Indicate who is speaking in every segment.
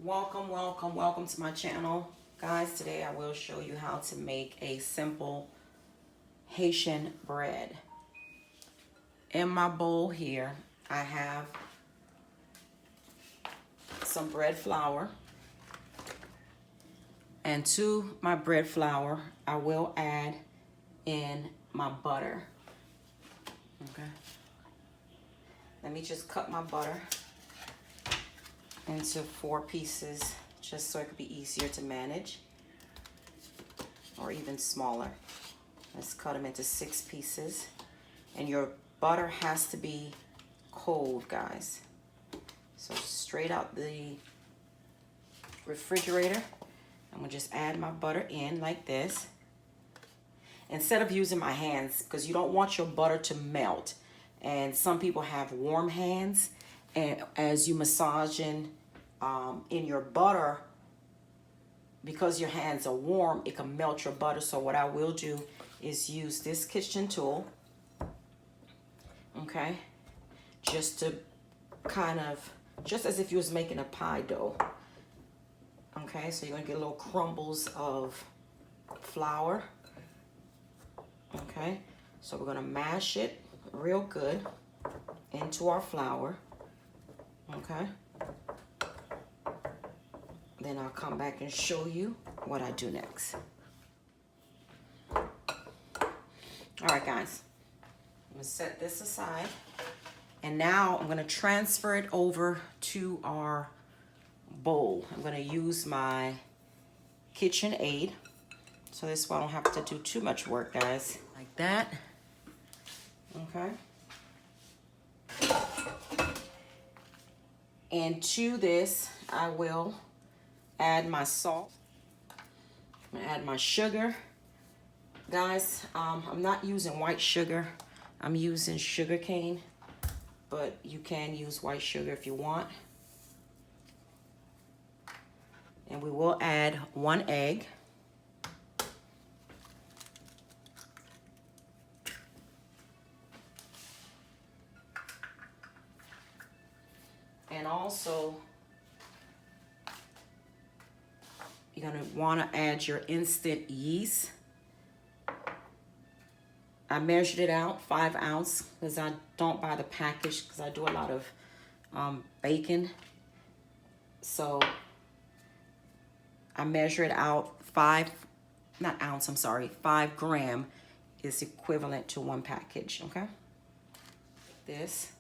Speaker 1: Welcome to my channel. Guys, today I will show you how to make a simple Haitian bread. In my bowl here, I have some bread flour. And to my bread flour, I will add in my butter. Okay. Let me just cut my butter into 4 pieces just so it could be easier to manage, or even smaller. Let's cut them into 6 pieces. And your butter has to be cold, guys. So straight out the refrigerator, I'm gonna just add my butter in like this. Instead of using my hands, because you don't want your butter to melt. And some people have warm hands, and as you massaging in your butter, because your hands are warm, it can melt your butter. So what I will do is use this kitchen tool, okay, just to kind of, just as if you was making a pie dough. Okay, so you're gonna get little crumbles of flour. Okay, so we're gonna mash it real good into our flour. Okay, then I'll come back and show you what I do next. All right, guys, I'm gonna set this aside, and now I'm gonna transfer it over to our bowl. I'm gonna use my KitchenAid, so this way I don't have to do too much work, guys. Like that. Okay. And to this, I will add my salt. I'm gonna add my sugar. Guys, I'm not using white sugar. I'm using sugar cane, but you can use white sugar if you want. And we will add 1 egg. And also, you're gonna wanna add your instant yeast. I measured it out, 5 ounces, because I don't buy the package because I do a lot of bacon. So I measure it out 5 gram is equivalent to 1 package, okay? This.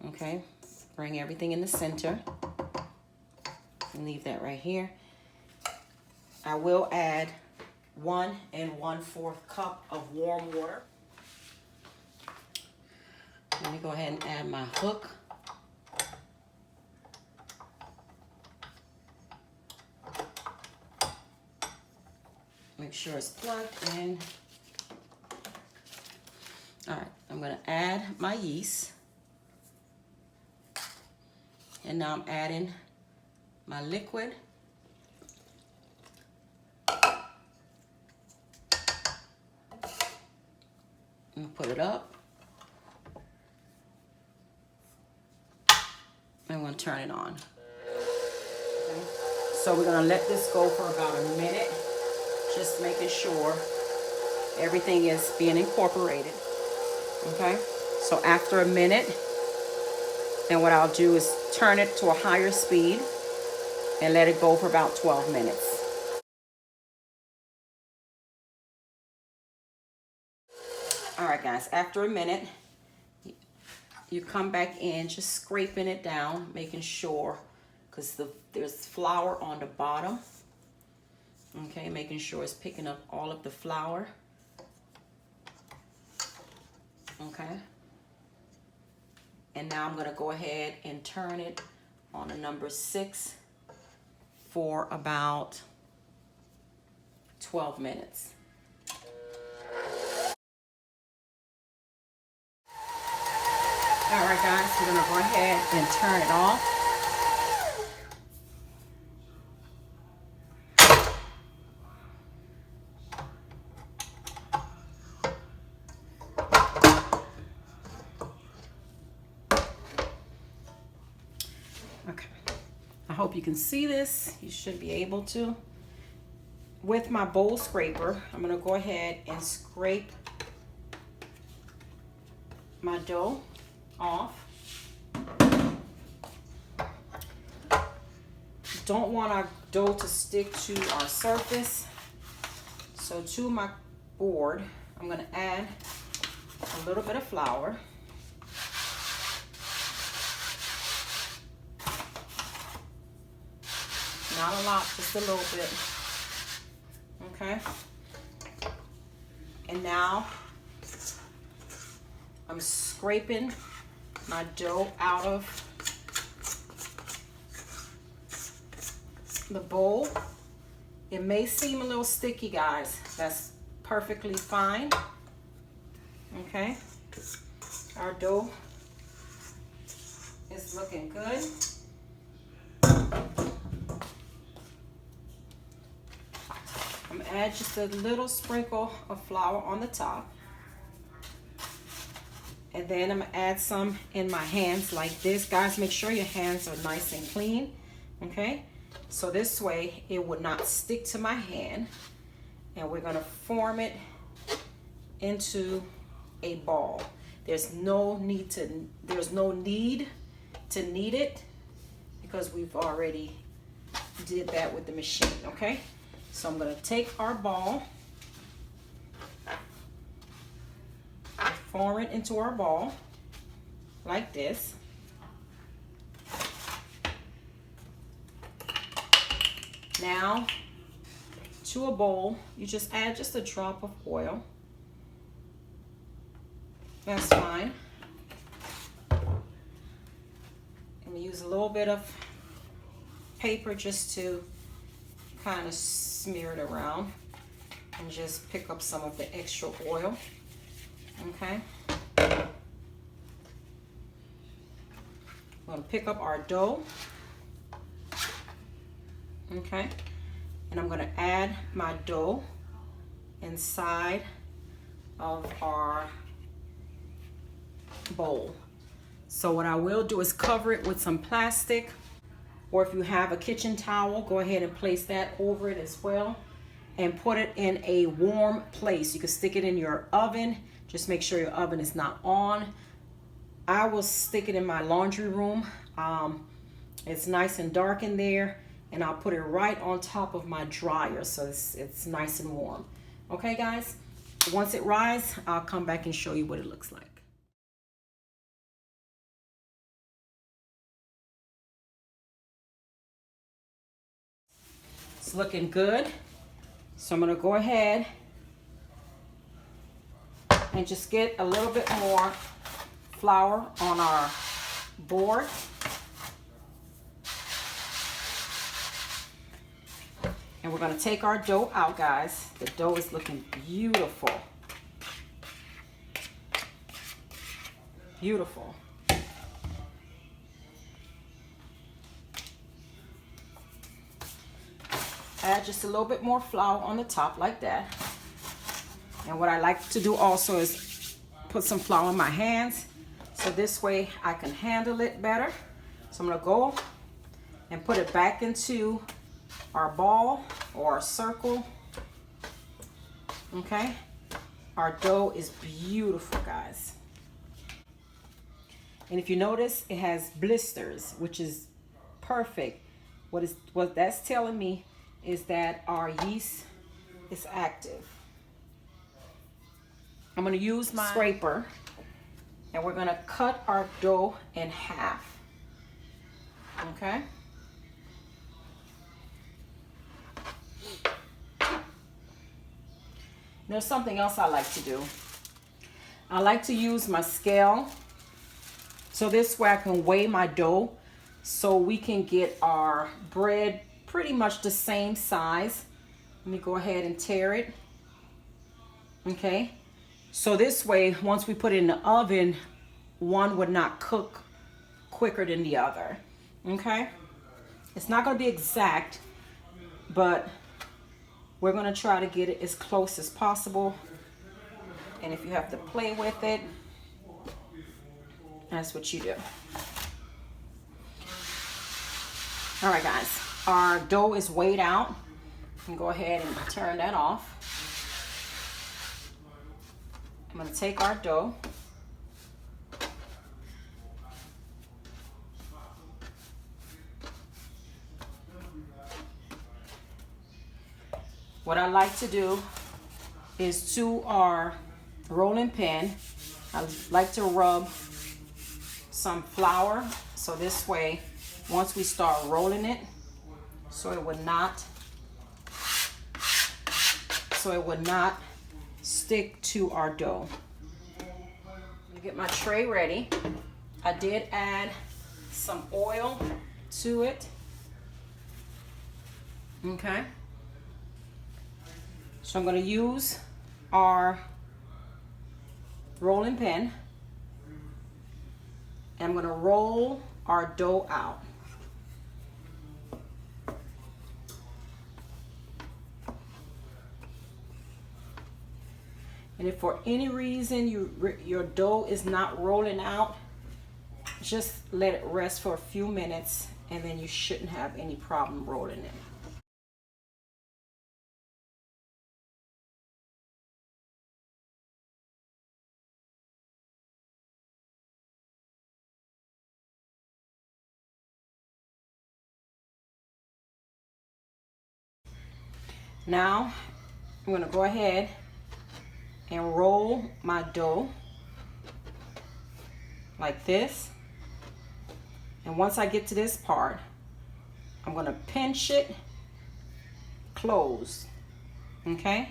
Speaker 1: Okay, bring everything in the center. Leave that right here. I will add 1 1/4 cup of warm water. Let me go ahead and add my hook. Make sure it's plugged in. All right, I'm gonna add my yeast. And now I'm adding my liquid. And put it up. I'm gonna turn it on. Okay. So we're gonna let this go for about a minute, just making sure everything is being incorporated. Okay, so after a minute, then what I'll do is turn it to a higher speed and let it go for about 12 minutes. All right, guys, after a minute, you come back in, just scraping it down, making sure, because there's flour on the bottom. Okay, making sure it's picking up all of the flour. Okay. And now I'm gonna go ahead and turn it on a number 6 for about 12 minutes. All right, guys, we're gonna go ahead and turn it off. Okay. hope you can see this. You should be able to. With my bowl scraper, I'm gonna go ahead and scrape my dough off. Don't want our dough to stick to our surface. So to my board, I'm gonna add a little bit of flour. Not a lot, just a little bit. Okay. And now I'm scraping my dough out of the bowl. It may seem a little sticky, guys. That's perfectly fine. Okay. Our dough is looking good. I'm gonna add just a little sprinkle of flour on the top. And then I'm gonna add some in my hands like this. Guys, make sure your hands are nice and clean. Okay. So this way it would not stick to my hand. And we're gonna form it into a ball. There's no need to knead it because we've already did that with the machine. Okay. So I'm going to take our ball, form it into our ball like this. Now to a bowl, you just add just a drop of oil. That's fine. And use a little bit of paper just to kind of smear it around and just pick up some of the extra oil. Okay. I'm going to pick up our dough. Okay. And I'm going to add my dough inside of our bowl. So what I will do is cover it with some plastic, or if you have a kitchen towel, go ahead and place that over it as well and put it in a warm place. You can stick it in your oven. Just make sure your oven is not on. I will stick it in my laundry room. It's nice and dark in there, and I'll put it right on top of my dryer so it's nice and warm. Okay, guys? Once it rises, I'll come back and show you what it looks like. It's looking good. So I'm going to go ahead and just get a little bit more flour on our board. And we're going to take our dough out, guys. The dough is looking beautiful. Beautiful. Add just a little bit more flour on the top like that. And what I like to do also is put some flour in my hands, so this way I can handle it better. So I'm going to go and put it back into our ball or our circle. Okay. Our dough is beautiful, guys. And if you notice, it has blisters, which is perfect. What that's telling me is that our yeast is active. I'm going to use my scraper, and we're going to cut our dough in half. Okay. There's something else I like to do. I like to use my scale, so this way I can weigh my dough so we can get our bread pretty much the same size. Let me go ahead and tear it. Okay. So this way, once we put it in the oven, one would not cook quicker than the other. Okay. It's not going to be exact, but we're going to try to get it as close as possible. And if you have to play with it, that's what you do. All right, guys, our dough is weighed out. You can go ahead and turn that off. I'm going to take our dough. What I like to do is to our rolling pin, I like to rub some flour, so this way, once we start rolling it, so it would not stick to our dough. Let me get my tray ready. I did add some oil to it. Okay. So I'm going to use our rolling pin, and I'm going to roll our dough out. And if for any reason your dough is not rolling out, just let it rest for a few minutes, and then you shouldn't have any problem rolling it. Now, I'm going to go ahead and roll my dough like this. And once I get to this part, I'm going to pinch it closed. Okay?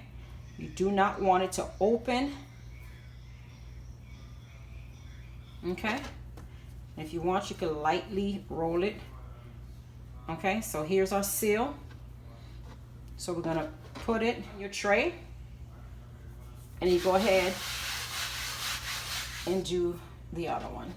Speaker 1: You do not want it to open. Okay? And if you want, you can lightly roll it. Okay? So here's our seal. So we're going to put it in your tray, and you go ahead and do the other one.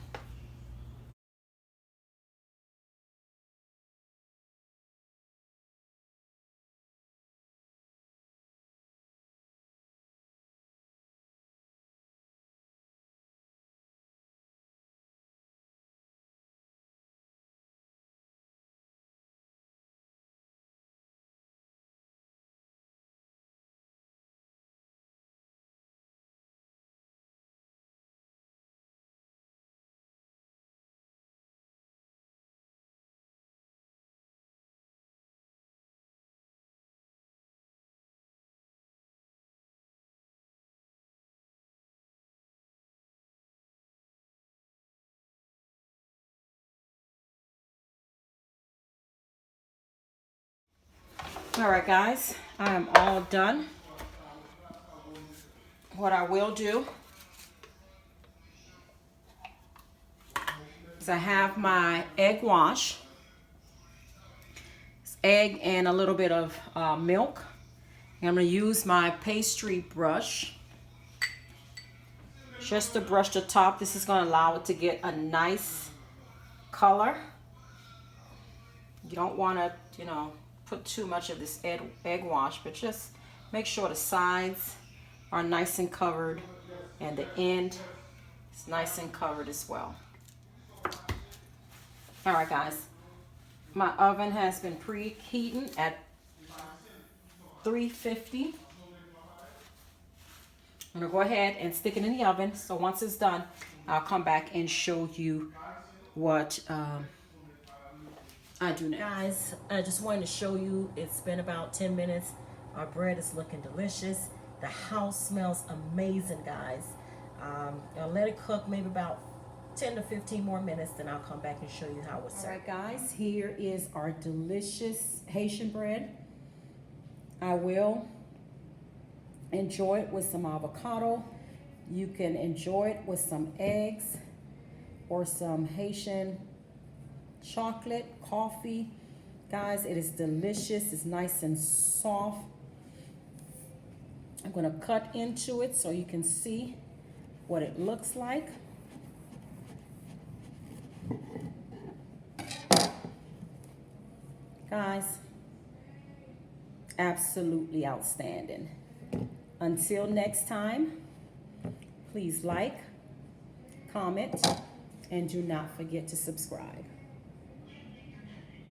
Speaker 1: All right, guys, I am all done. What I will do is I have my egg wash. It's egg and a little bit of milk. And I'm going to use my pastry brush just to brush the top. This is going to allow it to get a nice color. You don't want to, put too much of this egg wash, but just make sure the sides are nice and covered and the end is nice and covered as well. All right, guys, my oven has been preheating at 350. I'm gonna go ahead and stick it in the oven. So once it's done, I'll come back and show you what I do now. Guys, I just wanted to show you, it's been about 10 minutes. Our bread is looking delicious. The house smells amazing, guys. I'll let it cook maybe about 10 to 15 more minutes, then I'll come back and show you how it's served. All right, guys, here is our delicious Haitian bread. I will enjoy it with some avocado. You can enjoy it with some eggs or some Haitian chocolate, coffee. Guys, it is delicious. It's nice and soft. I'm going to cut into it so you can see what it looks like. Guys, absolutely outstanding. Until next time, please like, comment, and do not forget to subscribe.